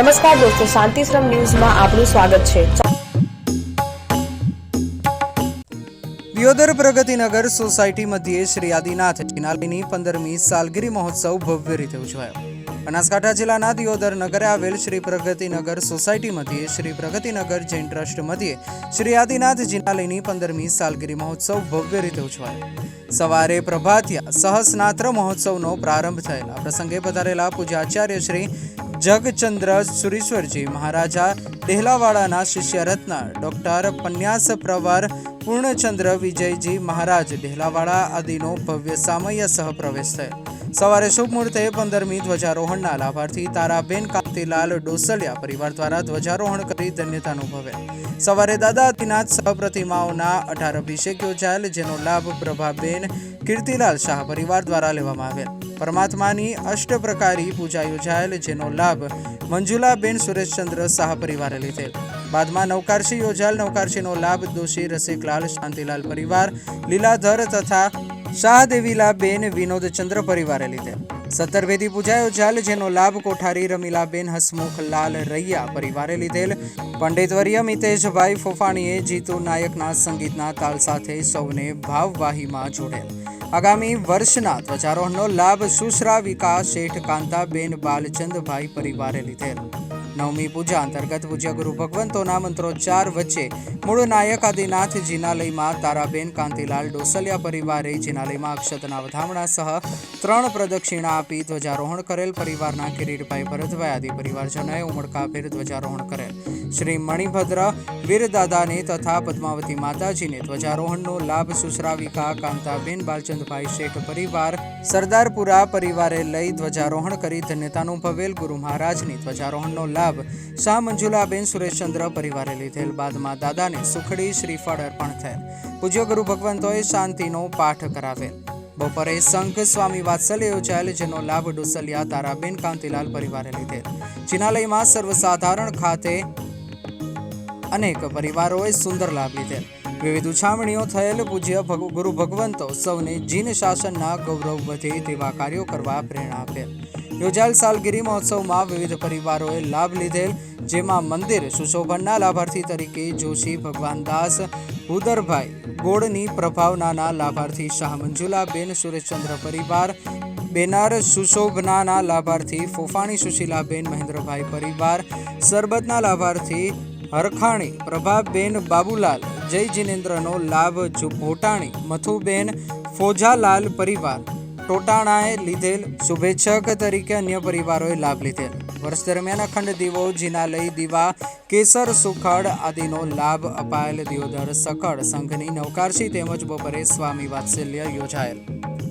નમસ્કાર દોસ્તો, શાંતિશ્રમ ન્યૂઝમાં આપનું સ્વાગત છે। દિયોદર પ્રગતિનગર સોસાયટી મધ્યે શ્રી આદિનાથ જિનાલયની 15મી સાલગીરી મહોત્સવ ભવ્ય રીતે ઉજવાયો। બનાસકાંઠા જિલ્લાના દિયોદર નગરે આવેલ શ્રી પ્રગતિનગર સોસાયટી મધ્યે શ્રી પ્રગતિનગર જૈન ટ્રસ્ટ મધ્યે શ્રી આદિનાથ જિનાલયની 15મી સાલગીરી મહોત્સવ ભવ્ય રીતે ઉજવાયો। સવારે પ્રભાતિયા સહસ્નાત્ર મહોત્સવનો પ્રારંભ થયેલા પ્રસંગે પધારેલા પૂજ્યાચાર્ય શ્રી જગચંદ્ર સુરીશ્વરજી મહારાજા ડેહલાવાડાના શિષ્ય રત્ન ડોક્ટર પન્યાસ પ્રવર પૂર્ણચંદ્ર વિજયજી મહારાજ ડેહલાવાડા આદિનો ભવ્ય સામય સહ પ્રવેશ થયો। સવારે શુભ મુહૂર્તે 15મી ધ્વજારોહણના લાભાર્થી તારાબેન કાંતિલાલ ડોસલિયા પરિવાર દ્વારા ધ્વજારોહણ કરી ધન્યતા અનુભવેલ। સવારે દાદા આદિનાથ સહ પ્રતિમાઓના 18 અભિષેક યોજાયેલ, જેનો લાભ પ્રભાબેન કીર્તિલાલ શાહ પરિવાર દ્વારા લેવામાં આવેલ। પરમાત્માની અષ્ટપ્રકારી પૂજા યોજાયેલ, જેનો લાભ મંજુલાબેન સુરેશચંદ્ર શાહ પરિવારે લીધેલ। બાદમાં નવકારશી યોજાયેલ, નવકારશીનો લાભ દોશી રસિકલાલ શાંતિલાલ પરિવાર, લીલાધર તથા શાહદેવીલાબેન વિનોદચંદ્ર પરિવારે લીધેલ। સત્તરવેદી પૂજા યોજાયેલ, જેનો લાભ કોઠારી રમીલાબેન હસમુખલાલ રૈયા પરિવારે લીધેલ। પંડિતવર્ય મિતેશભાઈ ફોફાણીએ જીતુ નાયકના સંગીતના તાલ સાથે સૌને ભાવવાહીમાં જોડેલ। આગામી વર્ષના ધ્વજારોહણનો લાભ સુશ્રાવિકા શેઠ કાંતાબેન બાલચંદભાઈ પરિવારે લીધેલ। નવમી પૂજા અંતર્ગત પૂજ્ય ગુરુ ભગવંતોના મંત્રોચ્ચાર વચ્ચે મૂળ નાયક આદિનાથ જિનાલયમાં તારાબેન કાંતિલાલ ડોસલિયા પરિવારે જિનાલયમાં અક્ષતના વધામણા સહ 3 પ્રદક્ષિણા આપી ધ્વજારોહણ કરેલ। પરિવારના કિરીટભાઈ ભરતભાઈ આદિ પરિવારજનોએ ઉમળકાભેર ધ્વજારોહણ કરેલ। શ્રી મણિભદ્ર વીરદાદાને તથા પદ્માવતી માતાજીને ધ્વજારોહણનો લાભ સુશ્રાવિકા કાંતાબેન બાલચંદભાઈ શેખ પરિવાર સરદારપુરા પરિવારે લઈ ધ્વજારોહણ કરી ધન્યતા અનુભવેલ। ગુરુ મહારાજની ધ્વજારોહણનો લાભ શાહ મંજુલાબેન સુરેશચંદ્ર પરિવારે લીધેલ। બાદમાં દાદાને સુખડી શ્રીફળ અર્પણ થયેલ। પૂજ્ય ગુરુ ભગવંતોએ શાંતિનો પાઠ કરાવેલ। બપોરે સંઘ સ્વામી વાત્સલ્ય યોજાયેલ, જેનો લાભ ડોસલિયા તારાબેન કાંતિલાલ પરિવારે લીધેલ। જિનાલયમાં સર્વસાધારણ ખાતે અનેક પરિવારોએ સુંદર લાભ લીધેલ। વિવિધ ઉછામણીઓ થયેલ। પૂજ્ય ગુરુ ભગવંતો સૌને જીન શાસનના ગૌરવ વધે તેવા કાર્યો કરવા પ્રેરણા આપેલ। યોજાયેલ સાલગીરી મહોત્સવમાં વિવિધ પરિવારોએ લાભ લીધેલ, જેમાં મંદિર સુશોભનના લાભાર્થી તરીકે જોશી ભગવાનદાસ ભૂદરભાઈ ગોળની પ્રભાવનાના લાભાર્થી શાહ મંજુલાબેન સુરેશચંદ્ર પરિવાર, બેનર સુશોભનાના લાભાર્થી ફોફાણી સુશીલાબેન મહેન્દ્રભાઈ પરિવાર, સરબતના લાભાર્થી હરખાણી પ્રભાબેન બાબુલાલ જય જિનેન્દ્રનો લાભ ભોટાણી મથુબેન ફોજાલાલ પરિવાર ટોટાણાએ લીધેલ। શુભેચ્છક તરીકે અન્ય પરિવારોએ લાભ લીધેલ। વર્ષ દરમિયાન અખંડ દીવો, જિનાલય દીવા, કેસર સુખડ આદિનો લાભ અપાયેલ। દિયોદર સકળ સંઘની નવકારશી તેમજ બપોરે સ્વામી વાત્સલ્ય યોજાયેલ।